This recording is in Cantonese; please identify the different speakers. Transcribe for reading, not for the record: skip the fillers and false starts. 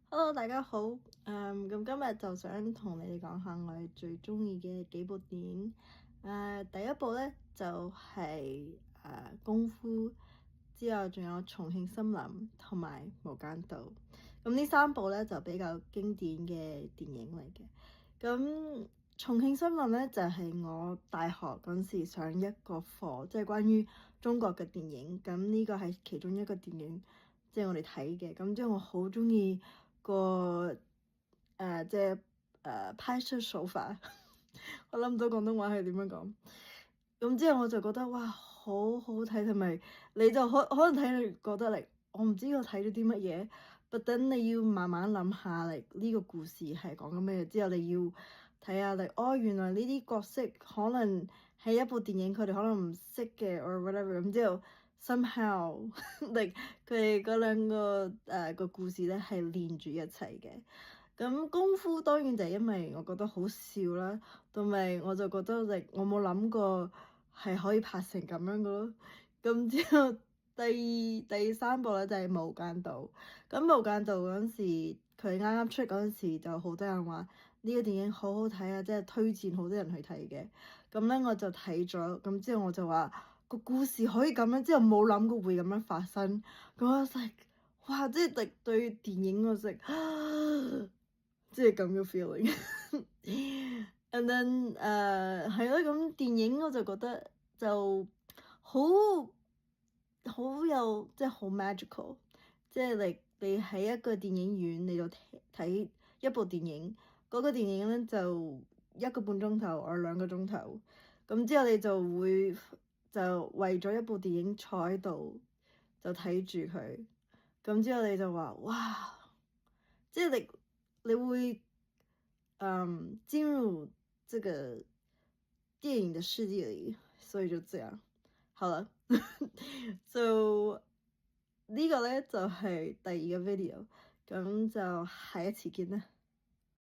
Speaker 1: Hello，大家好。咁今日就想同你哋講下我哋最中意嘅幾部電影。第一部咧就係功夫，之後仲有重慶森林同埋無間道。咁呢三部咧就比較經典嘅電影嚟嘅。咁重慶森林咧就係我大學嗰時上一個課，即係關於中國嘅電影。咁呢個係其中一個電影，即係我哋睇嘅。咁之後我好中意個即係拍攝手法，我諗唔到廣東話係點樣講。咁之後我就覺得哇，好好睇，同埋你就可能睇你覺得我唔知我睇咗啲乜嘢，但等你要慢慢諗下呢個故事係講緊咩，之後你要睇下原來呢啲角色可能係一部電影佢哋可能唔識嘅，or whatever，咁之後 somehow 佢哋嗰兩個故事咧係連住一齊嘅。咁功夫當然就係因為我覺得好笑啦，同埋我就覺得我冇諗過係可以拍成咁樣嘅咯。咁之後第三部咧就係無間道。咁無間道嗰陣時佢啱啱出嗰陣時就好多人話呢個電影好好睇啊，即係推薦好多人去睇嘅。咁咧我就睇咗，咁之後我就話個故事可以咁樣，之後冇諗過會咁樣發生。咁我就哇，即係對電影我即係咁嘅 feeling。And then 係咯，咁電影我就覺得就好好有即係好 magical，即係你喺一個電影院你就睇一部電影，嗰個電影咧就1個半鐘頭或2個鐘頭，咁之後你就會就為咗一部電影坐喺度就睇住佢，咁之後你就話哇，即係你會進入這個電影的世界裡，所以就這樣。好了，so 呢個咧就係第二個 video，咁就下一次見啦。